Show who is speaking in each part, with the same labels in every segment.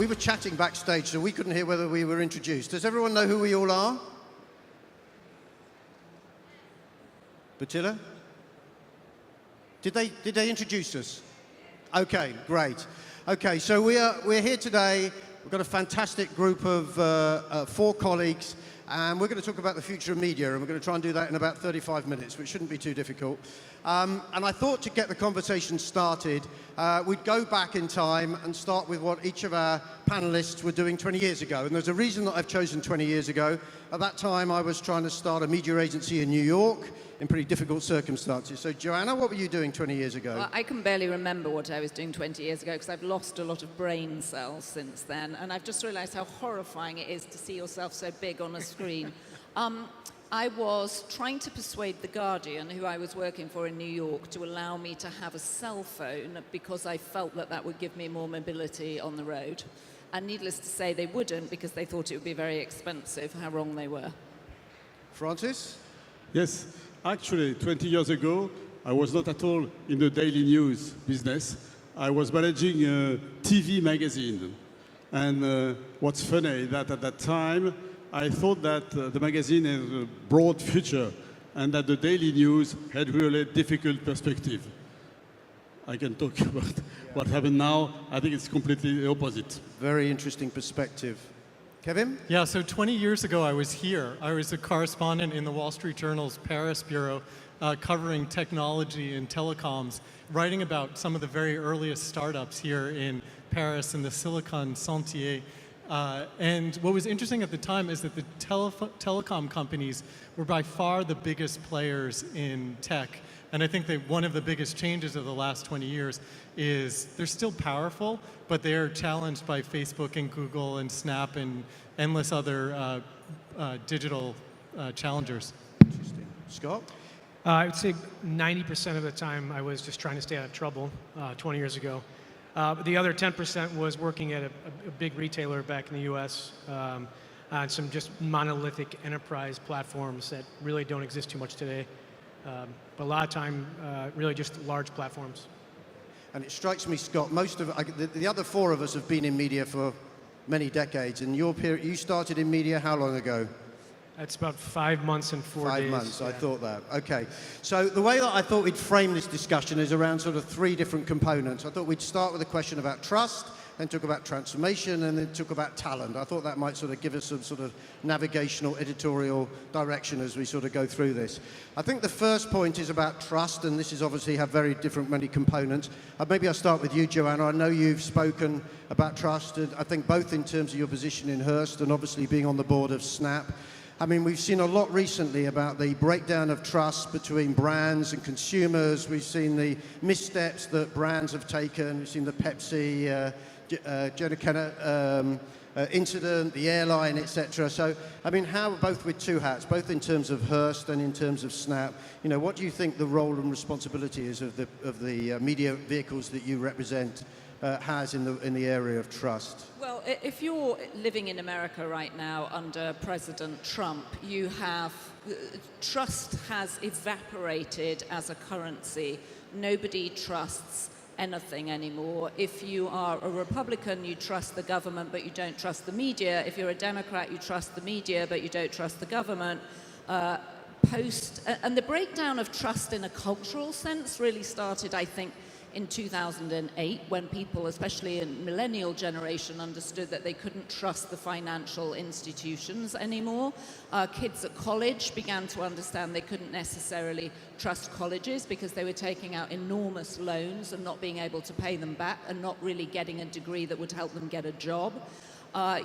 Speaker 1: We were chatting backstage, so we couldn't hear whether we were introduced. Does everyone know who we all are? Batilla? Did they introduce us? Okay, great. Okay, so we're here today. We've got a fantastic group of 4 colleagues, and we're going to talk about the future of media, and we're going to try and do that in about 35 minutes, which shouldn't be too difficult. And I thought to get the conversation started, we'd go back in time and start with what each of our panelists were doing 20 years ago. And there's a reason that I've chosen 20 years ago. At that time, I was trying to start a media agency in New York in pretty difficult circumstances. So, Joanna, what were you doing 20 years ago?
Speaker 2: Well, I can barely remember what I was doing 20 years ago because I've lost a lot of brain cells since then. And I've just realized how horrifying it is to see yourself so big on a screen. I was trying to persuade The Guardian, who I was working for in New York, to allow me to have a cell phone because I felt that that would give me more mobility on the road. And needless to say, they wouldn't because they thought it would be very expensive. How wrong they were.
Speaker 1: Francis?
Speaker 3: Yes, actually, 20 years ago, I was not at all in the daily news business. I was managing a TV magazine. And what's funny that at that time, I thought that the magazine has a broad future and that the daily news had really difficult perspective. I can talk about what happened now. I think it's completely the opposite.
Speaker 1: Very interesting perspective. Kevin?
Speaker 4: Yeah, so 20 years ago I was here. I was a correspondent in the Wall Street Journal's Paris bureau covering technology and telecoms, writing about some of the very earliest startups here in Paris and the Silicon Sentier. And what was interesting at the time is that the telecom companies were by far the biggest players in tech. And I think that one of the biggest changes of the last 20 years is they're still powerful, but they're challenged by Facebook and Google and Snap and endless other digital challengers.
Speaker 1: Interesting. Scott?
Speaker 5: I would say 90% of the time I was just trying to stay out of trouble 20 years ago. The other 10% was working at a big retailer back in the US on some just monolithic enterprise platforms that really don't exist too much today. But a lot of time, really just large platforms.
Speaker 1: And it strikes me, Scott, most of the other 4 of us have been in media for many decades. And you started in media how long ago?
Speaker 5: That's about 5 months and 4 days.
Speaker 1: 5 months,
Speaker 5: yeah.
Speaker 1: I thought that. Okay. So the way that I thought we'd frame this discussion is around sort of 3 different components. I thought we'd start with a question about trust, then talk about transformation, and then talk about talent. I thought that might sort of give us some sort of navigational, editorial direction as we sort of go through this. I think the first point is about trust, and this is obviously have very different many components. Maybe I'll start with you, Joanna. I know you've spoken about trust, and I think both in terms of your position in Hearst and obviously being on the board of Snap. I mean, we've seen a lot recently about the breakdown of trust between brands and consumers. We've seen the missteps that brands have taken. We've seen the Pepsi, incident, the airline, etc. So, I mean, how, both with 2 hats, both in terms of Hearst and in terms of Snap, you know, what do you think the role and responsibility is of the media vehicles that you represent has in the area of trust?
Speaker 2: Well, if you're living in America right now under President Trump, you have trust has evaporated as a currency. Nobody trusts anything anymore. If you are a Republican, you trust the government, but you don't trust the media. If you're a Democrat, you trust the media, but you don't trust the government. And the breakdown of trust in a cultural sense really started, I think, in 2008, when people, especially in millennial generation, understood that they couldn't trust the financial institutions anymore. Kids at college began to understand they couldn't necessarily trust colleges because they were taking out enormous loans and not being able to pay them back and not really getting a degree that would help them get a job.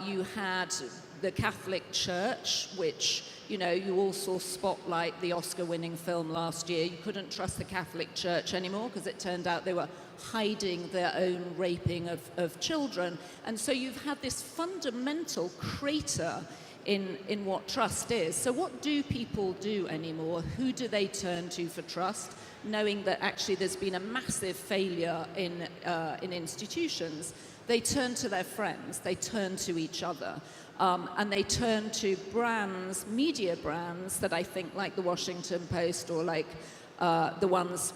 Speaker 2: You had the Catholic Church, which, you know, you all saw Spotlight, the Oscar-winning film last year. You couldn't trust the Catholic Church anymore because it turned out they were hiding their own raping of children. And so you've had this fundamental crater in what trust is. So what do people do anymore? Who do they turn to for trust, knowing that actually there's been a massive failure in institutions? They turn to their friends, they turn to each other, and they turn to brands, media brands that I think like the Washington Post or like the ones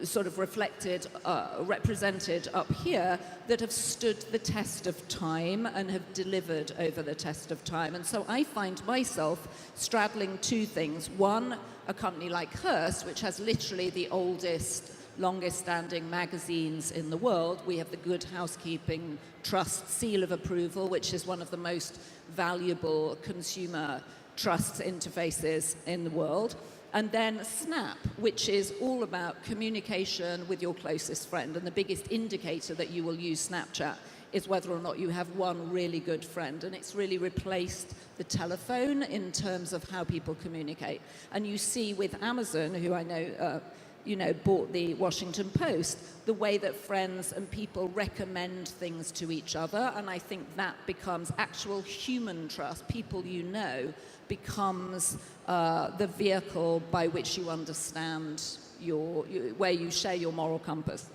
Speaker 2: sort of represented up here that have stood the test of time and have delivered over the test of time. And so I find myself straddling two things. One, a company like Hearst, which has literally the oldest, longest standing magazines in the world. We have the Good Housekeeping Trust seal of approval, which is one of the most valuable consumer trust interfaces in the world. And then Snap, which is all about communication with your closest friend. And the biggest indicator that you will use Snapchat is whether or not you have one really good friend. And it's really replaced the telephone in terms of how people communicate. And you see with Amazon, who I know, bought the Washington Post, the way that friends and people recommend things to each other. And I think that becomes actual human trust. People you know becomes the vehicle by which you understand where you share your moral compass.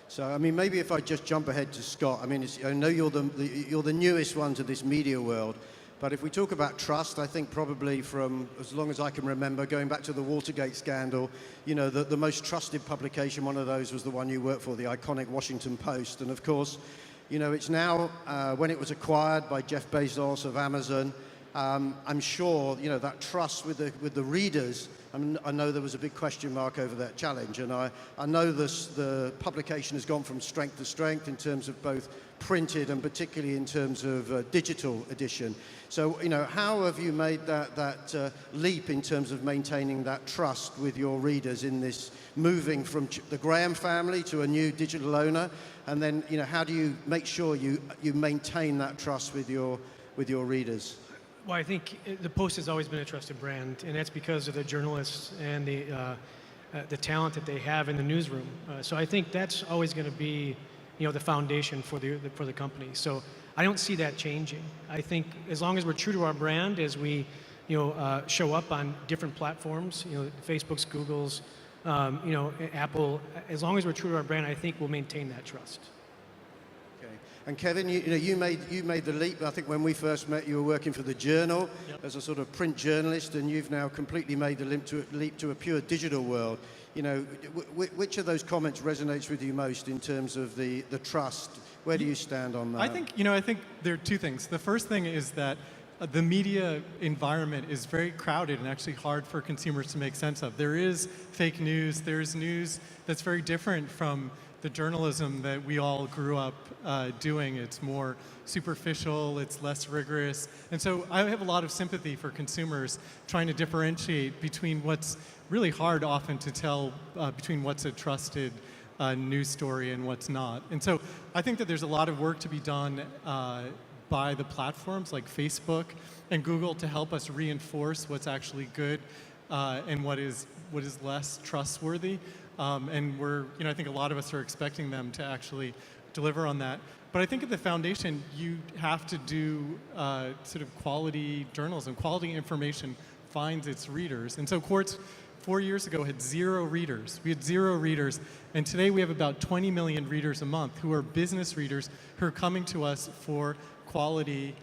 Speaker 1: So, I mean, maybe if I just jump ahead to Scot, I mean, I know you're the newest one to this media world, but if we talk about trust, I think probably from as long as I can remember, going back to the Watergate scandal, you know, the most trusted publication, one of those was the one you worked for, the iconic Washington Post. And of course, you know, it's now, when it was acquired by Jeff Bezos of Amazon, I'm sure, you know, that trust with the readers, I know there was a big question mark over that challenge, and I know the publication has gone from strength to strength in terms of both printed and particularly in terms of digital edition. So, you know, how have you made that leap in terms of maintaining that trust with your readers in this moving from the Graham family to a new digital owner? And then, you know, how do you make sure you maintain that trust with your readers?
Speaker 5: Well, I think the Post has always been a trusted brand, and that's because of the journalists and the talent that they have in the newsroom. So I think that's always going to be, you know, the foundation for the company. So I don't see that changing. I think as long as we're true to our brand, as we, you know, show up on different platforms, you know, Facebook's, Google's, you know, Apple. As long as we're true to our brand, I think we'll maintain that trust.
Speaker 1: And Kevin, you made the leap. I think when we first met, you were working for the Journal as a sort of print journalist, and you've now completely made the leap to a pure digital world. You know, which of those comments resonates with you most in terms of the trust? Where do you stand on that?
Speaker 4: I think there are two things. The first thing is that the media environment is very crowded and actually hard for consumers to make sense of. There is fake news. There's news that's very different from the journalism that we all grew up doing. It's more superficial, it's less rigorous. And so I have a lot of sympathy for consumers trying to differentiate between what's really hard often to tell between what's a trusted news story and what's not. And so I think that there's a lot of work to be done by the platforms like Facebook and Google to help us reinforce what's actually good and what is less trustworthy. And I think a lot of us are expecting them to actually deliver on that. But I think at the foundation, you have to do sort of quality journalism. Quality information finds its readers. And so Quartz, 4 years ago, had 0 readers. We had 0 readers. And today we have about 20 million readers a month who are business readers who are coming to us for quality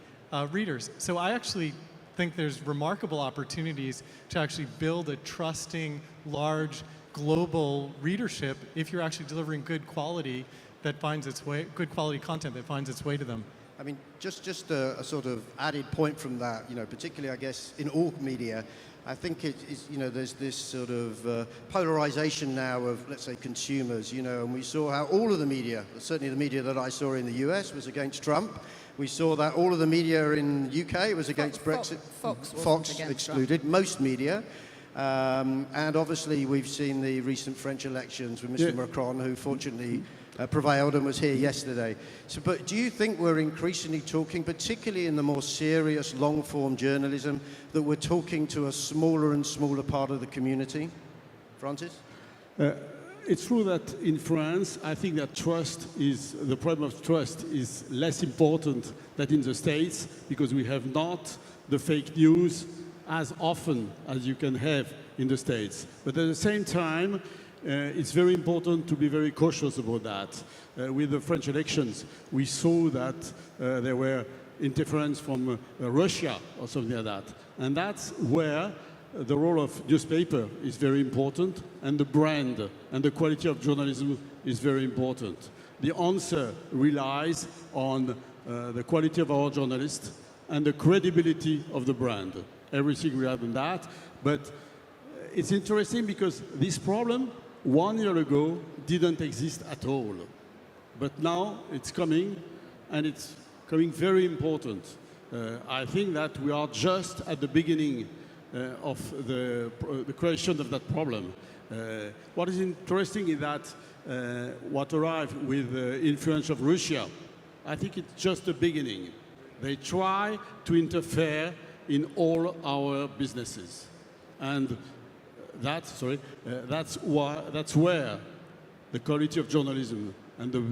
Speaker 4: readers. So I actually think there's remarkable opportunities to actually build a trusting, large, global readership if you're actually delivering good quality that finds its way, good quality content that finds its way to them.
Speaker 1: I mean, just a sort of added point from that, you know, particularly I guess in all media, I think it is, you know, there's this sort of polarization now of, let's say, consumers, you know, and we saw how all of the media, certainly the media that I saw in the US was against Trump. We saw that all of the media in the UK was against Brexit. Fox excluded, Trump. Most media. And obviously we've seen the recent French elections with Mr. Macron, who fortunately prevailed and was here yesterday. So, but do you think we're increasingly talking, particularly in the more serious long-form journalism, that we're talking to a smaller and smaller part of the community? Francis?
Speaker 3: It's true that in France, I think that the problem of trust is less important than in the States, because we have not the fake news as often as you can have in the States. But at the same time, it's very important to be very cautious about that. With the French elections, we saw that there were interference from Russia or something like that. And that's where the role of newspaper is very important, and the brand and the quality of journalism is very important. The answer relies on the quality of our journalists and the credibility of the brand. Everything relies on that, but it's interesting because this problem 1 year ago didn't exist at all. But now it's coming, and it's coming very important. I think that we are just at the beginning of the creation of that problem. What is interesting is that what arrived with the influence of Russia, I think it's just the beginning. They try to interfere in all our businesses. And that's where the quality of journalism and the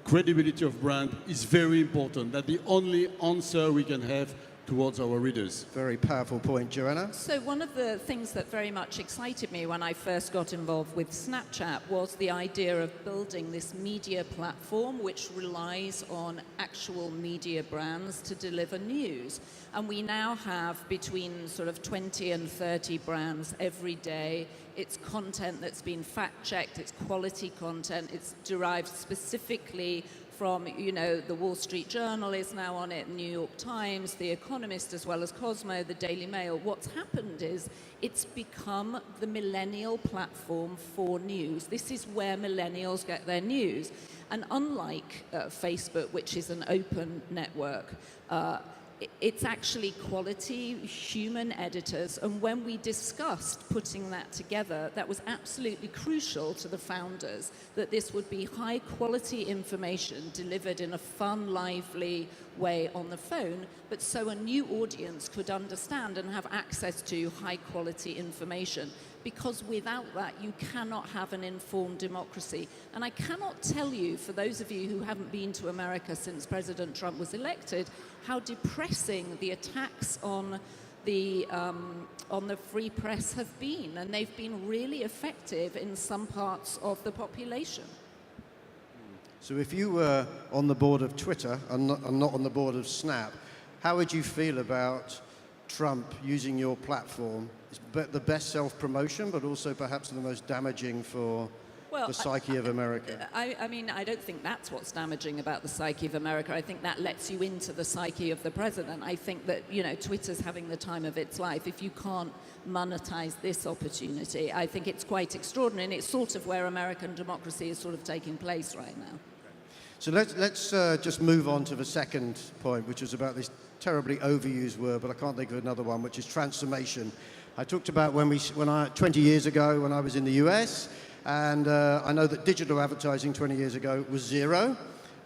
Speaker 3: credibility of brand is very important. That's the only answer we can have towards our readers.
Speaker 1: Very powerful point, Joanna.
Speaker 2: So one of the things that very much excited me when I first got involved with Snapchat was the idea of building this media platform which relies on actual media brands to deliver news. And we now have between sort of 20 and 30 brands every day. It's content that's been fact-checked, it's quality content, it's derived specifically from, you know, the Wall Street Journal is now on it, New York Times, The Economist, as well as Cosmo, the Daily Mail. What's happened is it's become the millennial platform for news. This is where millennials get their news. And unlike Facebook, which is an open network, it's actually quality human editors, and when we discussed putting that together, that was absolutely crucial to the founders, that this would be high quality information delivered in a fun, lively way on the phone, but so a new audience could understand and have access to high quality information. Because without that, you cannot have an informed democracy. And I cannot tell you, for those of you who haven't been to America since President Trump was elected, how depressing the attacks on the free press have been. And they've been really effective in some parts of the population.
Speaker 1: So if you were on the board of Twitter and not on the board of Snap, how would you feel about Trump using your platform? It's the best self-promotion, but also perhaps the most damaging for the psyche of America.
Speaker 2: I mean, I don't think that's what's damaging about the psyche of America. I think that lets you into the psyche of the president. I think that, you know, Twitter's having the time of its life. If you can't monetize this opportunity, I think it's quite extraordinary, and it's sort of where American democracy is sort of taking place right now.
Speaker 1: So let's just move on to the second point, which is about this terribly overused word, but I can't think of another one, which is transformation. I talked about 20 years ago when I was in the US, and I know that digital advertising 20 years ago was zero.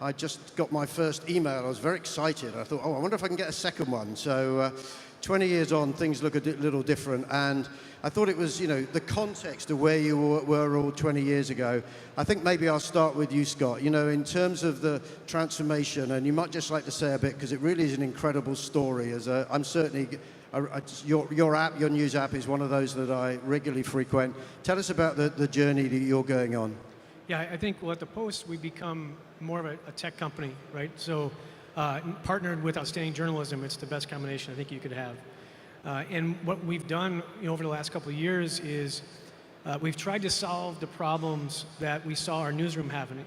Speaker 1: I just got my first email. I was very excited. I thought, oh, I wonder if I can get a second one. So 20 years on, things look a little different. And I thought it was, you know, the context of where you were all 20 years ago. I think maybe I'll start with you, Scott. You know, in terms of the transformation, and you might just like to say a bit, because it really is an incredible story. I'm certainly, your app, your news app, is one of those that I regularly frequent. Tell us about the journey that you're going on.
Speaker 5: Yeah, I think, well, at the Post, we become more of a tech company, right? So partnered with outstanding journalism, it's the best combination I think you could have. And what we've done, you know, over the last couple of years is we've tried to solve the problems that we saw our newsroom having,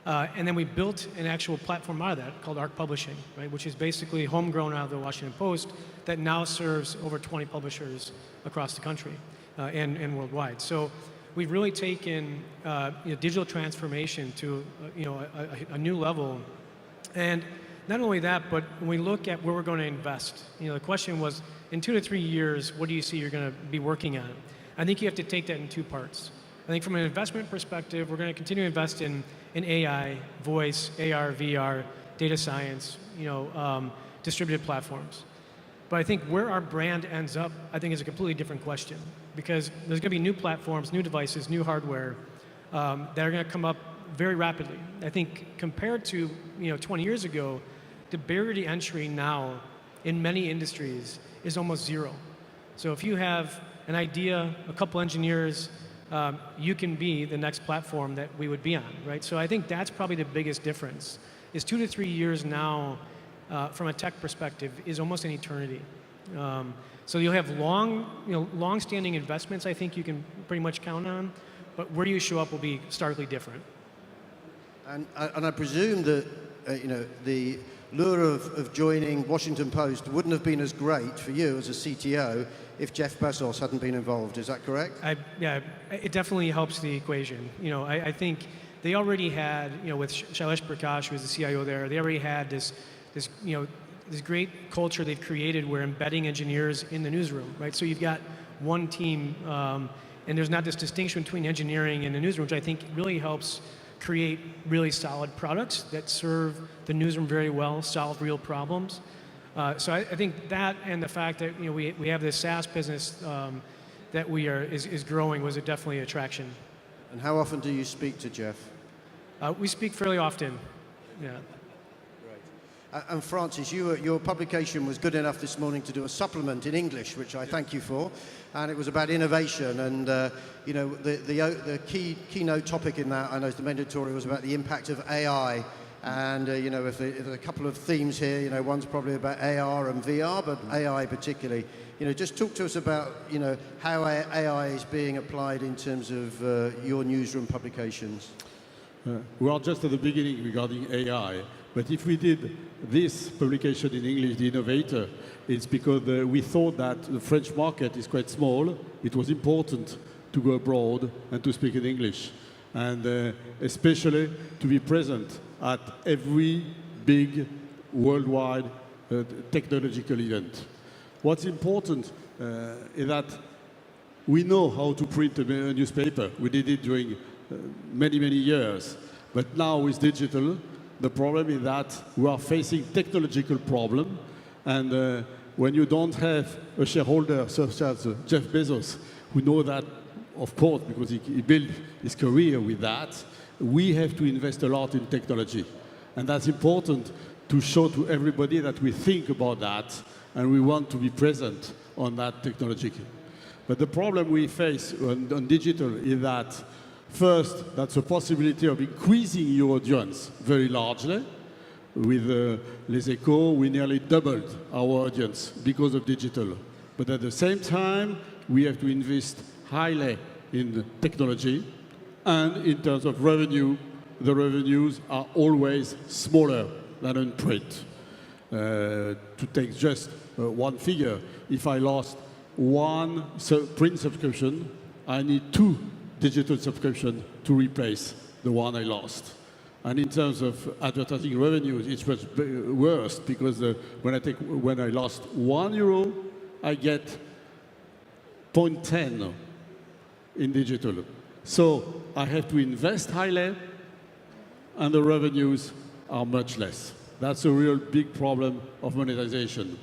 Speaker 5: and then we built an actual platform out of that called Arc Publishing, right, which is basically homegrown out of the Washington Post that now serves over 20 publishers across the country and worldwide. So we've really taken digital transformation to a new level. And not only that, but when we look at where we're going to invest, you know, the question was, in 2 to 3 years, what do you see you're going to be working on? I think you have to take that in two parts. I think from an investment perspective, we're going to continue to invest in AI, voice, AR, VR, data science, distributed platforms. But I think where our brand ends up, I think, is a completely different question, because there's going to be new platforms, new devices, new hardware that are going to come up very rapidly. I think compared to 20 years ago, the barrier to entry now in many industries is almost zero. So if you have an idea, a couple engineers, you can be the next platform that we would be on, right? So I think that's probably the biggest difference, is 2 to 3 years now from a tech perspective is almost an eternity. So you'll have long-standing investments. I think you can pretty much count on, but where you show up will be starkly different.
Speaker 1: And I presume that the lure of joining Washington Post wouldn't have been as great for you as a CTO if Jeff Bezos hadn't been involved. Is that correct?
Speaker 5: Yeah, it definitely helps the equation. I think they already had, with Shailesh Prakash, who was the CIO there, they already had this great culture they've created where embedding engineers in the newsroom, right? So you've got one team, and there's not this distinction between engineering and the newsroom, which I think really helps create really solid products that serve the newsroom very well, solve real problems. So I think that, and the fact that we have this SaaS business that is growing, was definitely attraction.
Speaker 1: And how often do you speak to Jeff?
Speaker 5: We speak fairly often. Yeah.
Speaker 1: And Francis, your publication was good enough this morning to do a supplement in English, which I thank you for, and it was about innovation. And the keynote topic in that, I know, the main editorial was about the impact of AI. And if there are a couple of themes here, one's probably about AR and VR, but AI particularly. Just talk to us about how AI is being applied in terms of your newsroom publications.
Speaker 3: We are just at the beginning regarding AI. But if we did this publication in English, The Innovator, it's because we thought that the French market is quite small. It was important to go abroad and to speak in English, and especially to be present at every big worldwide technological event. What's important is that we know how to print a newspaper. We did it during many, many years. But now with digital, the problem is that we are facing technological problem, and when you don't have a shareholder such as Jeff Bezos, who know that, of course, because he built his career with that, we have to invest a lot in technology. And that's important to show to everybody that we think about that, and we want to be present on that technology. But the problem we face on digital is that first, that's a possibility of increasing your audience very largely. With Les Echos, we nearly doubled our audience because of digital. But at the same time, we have to invest highly in technology. And in terms of revenue, the revenues are always smaller than in print. To take just one figure, if I lost one print subscription, I need 2 digital subscription to replace the one I lost. And in terms of advertising revenues, it's much worse because when I lost €1, I get 0.10 in digital. So I have to invest highly, and the revenues are much less. That's a real big problem of monetization.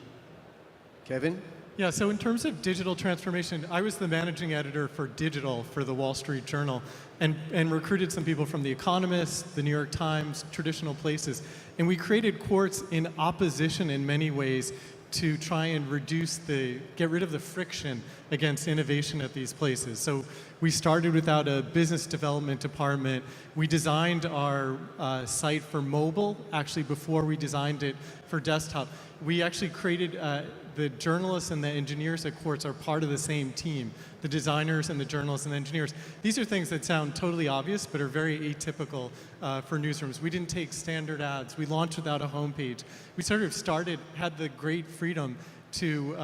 Speaker 1: Kevin?
Speaker 4: Yeah, so in terms of digital transformation, I was the managing editor for digital for the Wall Street Journal and recruited some people from The Economist, the New York Times, traditional places. And we created Quartz in opposition in many ways to try and get rid of the friction against innovation at these places. So we started without a business development department. We designed our site for mobile, actually before we designed it for desktop. We actually created the journalists and the engineers at Quartz are part of the same team, the designers and the journalists and the engineers. These are things that sound totally obvious, but are very atypical for newsrooms. We didn't take standard ads. We launched without a homepage. We sort of had the great freedom to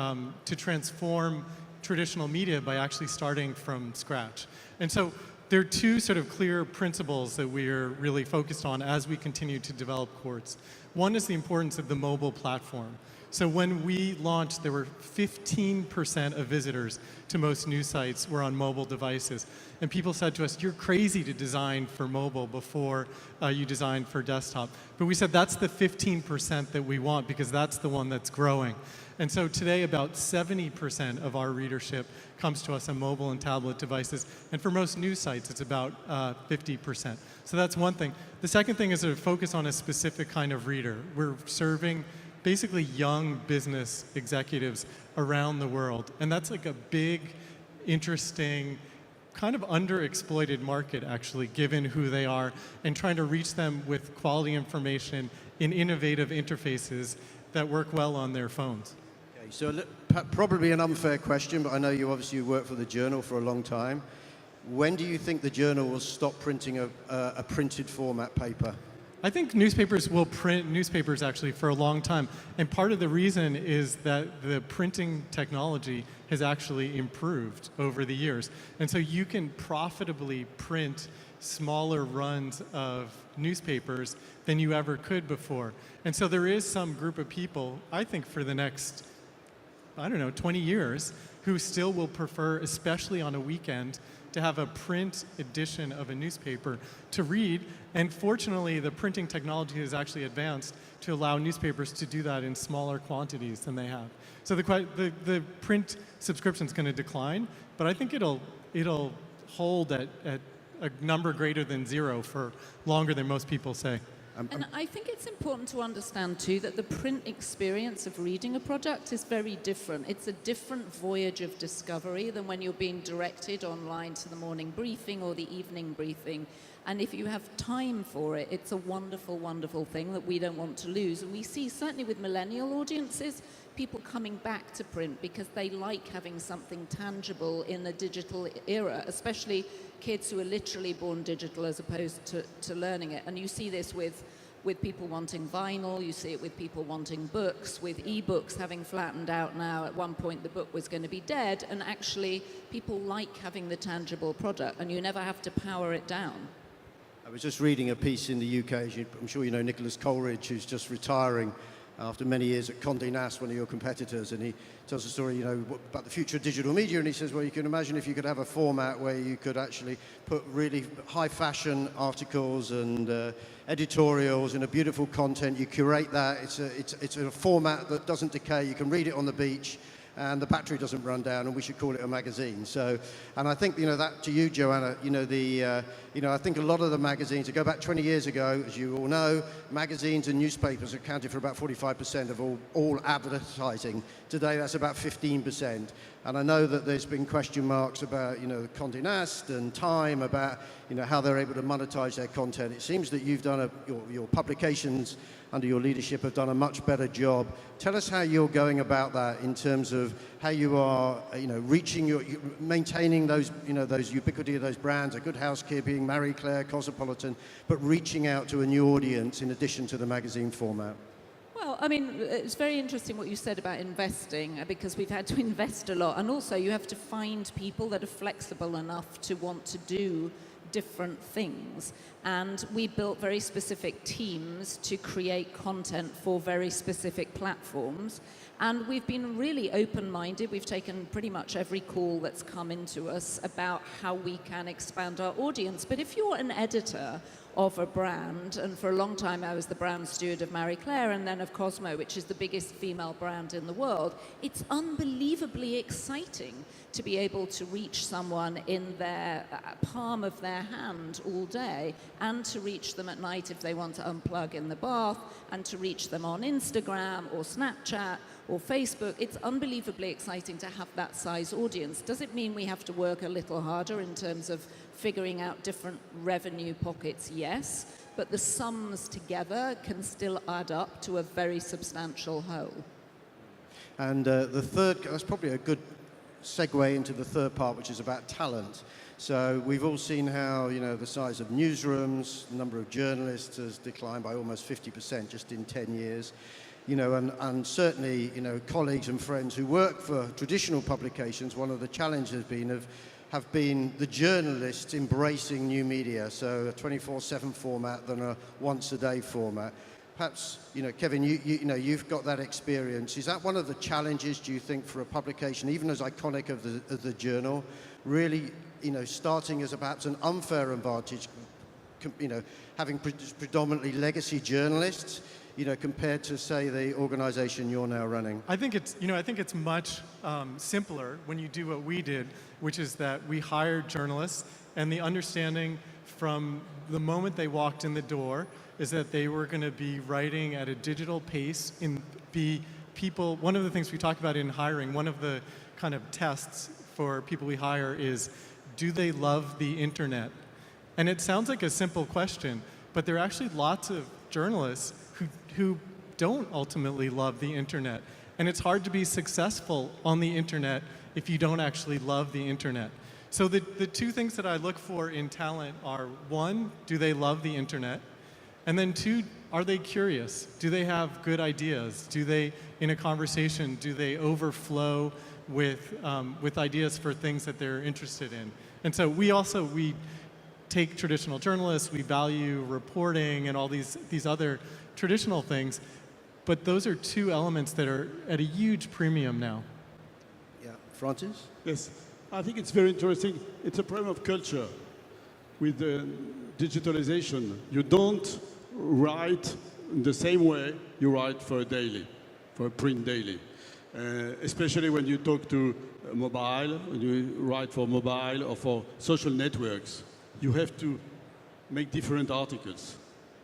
Speaker 4: transform traditional media by actually starting from scratch. And so there are 2 sort of clear principles that we are really focused on as we continue to develop Quartz. One is the importance of the mobile platform. So when we launched, there were 15% of visitors to most news sites were on mobile devices. And people said to us, you're crazy to design for mobile before you design for desktop. But we said that's the 15% that we want because that's the one that's growing. And so today about 70% of our readership comes to us on mobile and tablet devices. And for most news sites, it's about 50%. So that's one thing. The second thing is to focus on a specific kind of reader. We're serving basically young business executives around the world. And that's like a big, interesting, kind of underexploited market, actually, given who they are, and trying to reach them with quality information in innovative interfaces that work well on their phones.
Speaker 1: So probably an unfair question, but I know you obviously worked for the Journal for a long time. When do you think the Journal will stop printing a printed format paper?
Speaker 4: I think newspapers will print newspapers actually for a long time. And part of the reason is that the printing technology has actually improved over the years. And so you can profitably print smaller runs of newspapers than you ever could before. And so there is some group of people, I think for the next, 20 years, who still will prefer, especially on a weekend, to have a print edition of a newspaper to read. And fortunately, the printing technology has actually advanced to allow newspapers to do that in smaller quantities than they have. So the print subscription is going to decline, but I think it'll hold at a number greater than 0 for longer than most people say.
Speaker 2: And I think it's important to understand, too, that the print experience of reading a product is very different. It's a different voyage of discovery than when you're being directed online to the morning briefing or the evening briefing. And if you have time for it, it's a wonderful, wonderful thing that we don't want to lose. And we see, certainly with millennial audiences, people coming back to print because they like having something tangible in a digital era, especially kids who are literally born digital as opposed to learning it. And you see this with people wanting vinyl, you see it with people wanting books, with ebooks having flattened out now. At one point the book was going to be dead, and actually people like having the tangible product, and you never have to power it down.
Speaker 1: I was just reading a piece in the UK, I'm sure you know Nicholas Coleridge, who's just retiring after many years at Condé Nast, one of your competitors, and he tells a story, about the future of digital media, and he says, well, you can imagine if you could have a format where you could actually put really high fashion articles and editorials and a beautiful content, you curate that, it's a format that doesn't decay, you can read it on the beach, and the battery doesn't run down, and we should call it a magazine. So, and I think, that to you, Joanna, I think a lot of the magazines, to go back 20 years ago, as you all know, magazines and newspapers accounted for about 45% of all advertising. Today, that's about 15%. And I know that there's been question marks about, Condé Nast and Time, about, how they're able to monetize their content. It seems that you've done your publications under your leadership have done a much better job. Tell us how you're going about that in terms of how you are, maintaining those, those ubiquity of those brands, A Good Housekeeping, Marie Claire, Cosmopolitan, but reaching out to a new audience in addition to the magazine format.
Speaker 2: Well, it's very interesting what you said about investing, because we've had to invest a lot. And also you have to find people that are flexible enough to want to do different things. And we built very specific teams to create content for very specific platforms. And we've been really open-minded. We've taken pretty much every call that's come into us about how we can expand our audience. But if you're an editor of a brand, and for a long time I was the brand steward of Marie Claire and then of Cosmo, which is the biggest female brand in the world, it's unbelievably exciting to be able to reach someone in their palm of their hand all day, and to reach them at night if they want to unplug in the bath, and to reach them on Instagram or Snapchat or Facebook. It's unbelievably exciting to have that size audience. Does it mean we have to work a little harder in terms of figuring out different revenue pockets? Yes, but the sums together can still add up to a very substantial whole. And
Speaker 1: the third, that's probably a good segue into the third part, which is about talent. So we've all seen how, the size of newsrooms, the number of journalists has declined by almost 50% just in 10 years. And certainly, colleagues and friends who work for traditional publications, one of the challenges have been the journalists embracing new media, so a 24/7 format than a once-a-day format. Perhaps, Kevin, you've got that experience. Is that one of the challenges, do you think, for a publication, even as iconic of the Journal, really, starting as perhaps an unfair advantage, having predominantly legacy journalists, compared to, say, the organization you're now running?
Speaker 4: I think it's much simpler when you do what we did, which is that we hired journalists, and the understanding from the moment they walked in the door is that they were going to be writing at a digital pace and be people. One of the things we talk about in hiring, one of the kind of tests for people we hire is, do they love the internet? And it sounds like a simple question, but there are actually lots of journalists who don't ultimately love the internet. And it's hard to be successful on the internet if you don't actually love the internet. So the two things that I look for in talent are, one, do they love the internet? And then two, are they curious? Do they have good ideas? Do they, in a conversation, do they overflow with ideas for things that they're interested in? And so we take traditional journalists, we value reporting and all these other traditional things, but those are two elements that are at a huge premium now.
Speaker 1: Yeah, Francis?
Speaker 3: Yes, I think it's very interesting. It's a problem of culture. With the digitalization, you don't write in the same way you write for a daily, for a print daily. Especially when you talk to mobile, when you write for mobile or for social networks, you have to make different articles.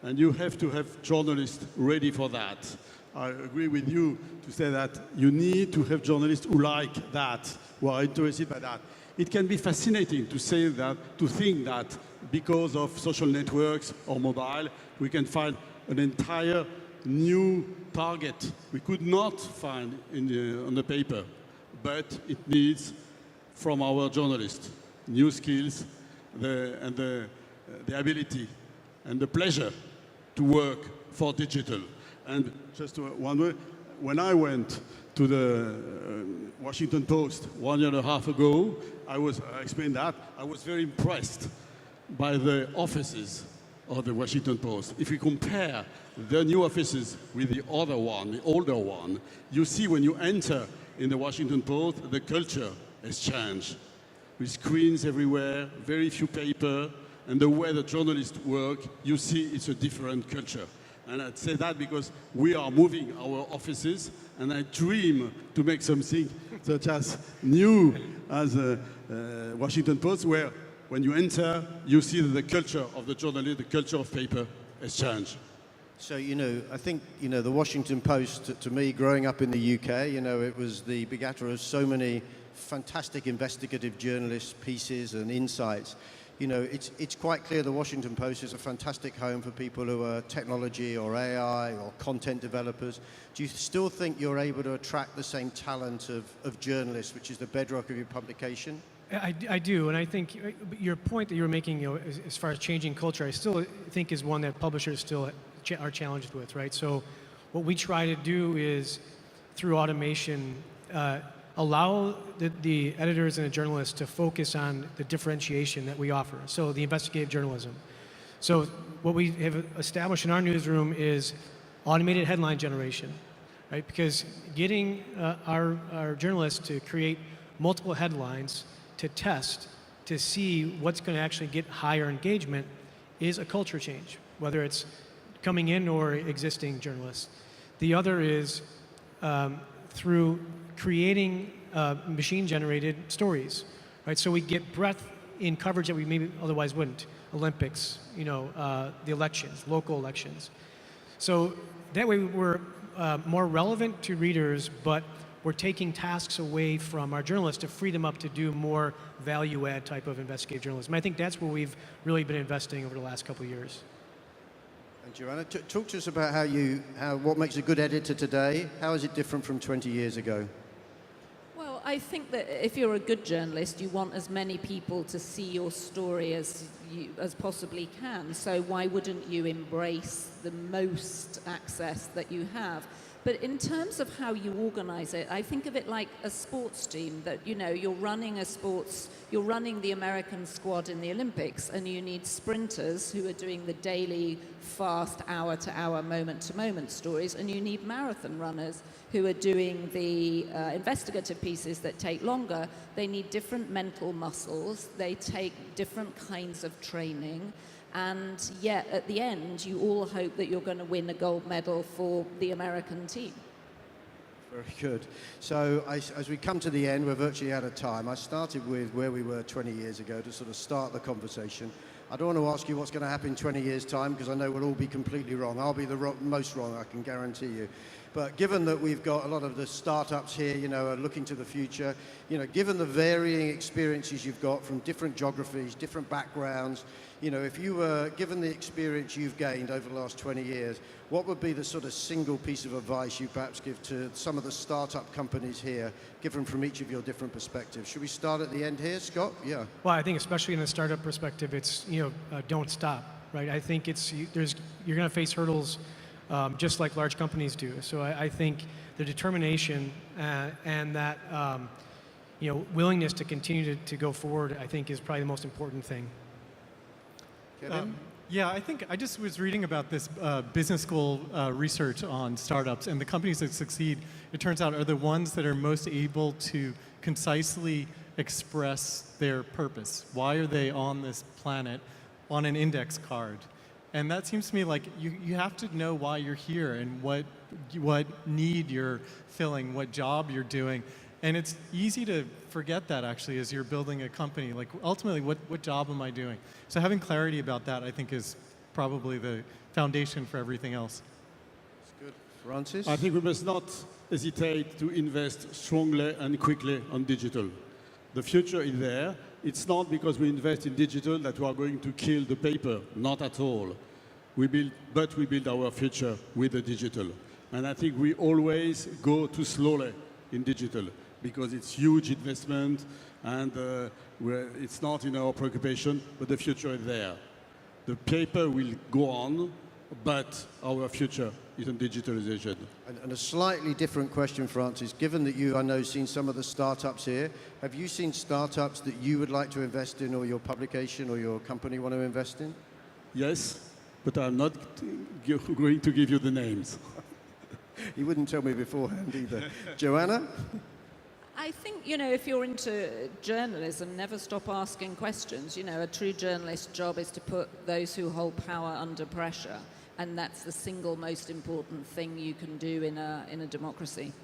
Speaker 3: And you have to have journalists ready for that. I agree with you to say that you need to have journalists who like that, who are interested by that. It can be fascinating to say that, to think that because of social networks or mobile, we can find an entire new target we could not find on the paper. But it needs, from our journalists, new skills and the ability and the pleasure to work for digital. And just one word, when I went to the Washington Post 1.5 years ago, I explained that, I was very impressed by the offices of the Washington Post. If we compare the new offices with the other one, the older one, you see when you enter in the Washington Post, the culture has changed. With screens everywhere, very few paper, and the way the journalists work, you see it's a different culture. And I'd say that because we are moving our offices, and I dream to make something such as new as Washington Post, where when you enter, you see that the culture of the journalist, the culture of paper has changed.
Speaker 1: So, I think, the Washington Post, to me, growing up in the UK, it was the begetter of so many fantastic investigative journalist pieces and insights. It's quite clear the Washington Post is a fantastic home for people who are technology or AI or content developers. Do you still think you're able to attract the same talent of journalists, which is the bedrock of your publication?
Speaker 5: I do, and I think your point that you were making, as far as changing culture, I still think is one that publishers still are challenged with, right? So what we try to do is, through automation, allow the editors and the journalists to focus on the differentiation that we offer, so the investigative journalism. So what we have established in our newsroom is automated headline generation, right? Because getting our journalists to create multiple headlines to test, to see what's going to actually get higher engagement is a culture change, whether it's coming in or existing journalists. The other is through creating machine-generated stories, right? So we get breadth in coverage that we maybe otherwise wouldn't. Olympics, the elections, local elections. So that way we're more relevant to readers, but we're taking tasks away from our journalists to free them up to do more value-add type of investigative journalism. I think that's where we've really been investing over the last couple of years.
Speaker 1: And Joanna, talk to us about what makes a good editor today. How is it different from 20 years ago?
Speaker 2: Well, I think that if you're a good journalist, you want as many people to see your story as possibly can. So why wouldn't you embrace the most access that you have? But in terms of how you organize it, I think of it like a sports team that, you're running you're running the American squad in the Olympics, and you need sprinters who are doing the daily, fast, hour-to-hour, moment-to-moment stories, and you need marathon runners who are doing the investigative pieces that take longer. They need different mental muscles. They take different kinds of training. And yet, at the end, you all hope that you're going to win a gold medal for the American team.
Speaker 1: Very good. So as we come to the end, we're virtually out of time. I started with where we were 20 years ago to sort of start the conversation. I don't want to ask you what's going to happen in 20 years' time, because I know we'll all be completely wrong. I'll be the most wrong, I can guarantee you. But given that we've got a lot of the startups here, are looking to the future, given the varying experiences you've got from different geographies, different backgrounds, you know, if you were given the experience you've gained over the last 20 years, what would be the sort of single piece of advice you perhaps give to some of the startup companies here, given from each of your different perspectives? Should we start at the end here, Scott? Yeah.
Speaker 5: Well, I think especially in a startup perspective, it's, don't stop, right? I think you're going to face hurdles just like large companies do. So I think the determination and that, willingness to continue to go forward, I think is probably the most important thing.
Speaker 1: Kevin?
Speaker 4: Yeah, I think I just was reading about this business school research on startups, and the companies that succeed, it turns out, are the ones that are most able to concisely express their purpose. Why are they on this planet on an index card? And that seems to me like you have to know why you're here and what need you're filling, what job you're doing. And it's easy to forget that, actually, as you're building a company. Like, ultimately, what job am I doing? So having clarity about that, I think, is probably the foundation for everything else.
Speaker 1: That's good. Francis?
Speaker 3: I think we must not hesitate to invest strongly and quickly on digital. The future is there. It's not because we invest in digital that we are going to kill the paper. Not at all. We build our future with the digital. And I think we always go too slowly in digital, because it's huge investment and it's not in our preoccupation, but the future is there. The paper will go on, but our future is in digitalization.
Speaker 1: And a slightly different question, Francis. Given that you, I know, seen some of the startups here, have you seen startups that you would like to invest in, or your publication or your company want to invest in?
Speaker 3: Yes, but I'm not going to give you the names.
Speaker 1: You wouldn't tell me beforehand either. Joanna?
Speaker 2: I think, if you're into journalism, never stop asking questions. A true journalist's job is to put those who hold power under pressure, and that's the single most important thing you can do in a democracy.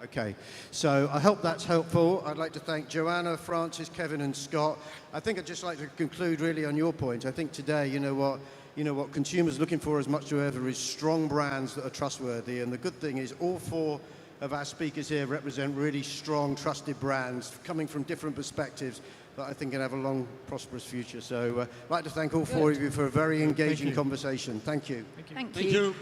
Speaker 1: Okay, so I hope that's helpful. I'd like to thank Joanna, Francis, Kevin, and Scott. I think I'd just like to conclude really on your point. I think today, what consumers are looking for as much as ever is strong brands that are trustworthy. And the good thing is all four of our speakers here represent really strong, trusted brands coming from different perspectives that I think can have a long, prosperous future. So I'd like to thank all four of you for a very engaging conversation. Thank you.
Speaker 2: Thank you.
Speaker 3: Thank you.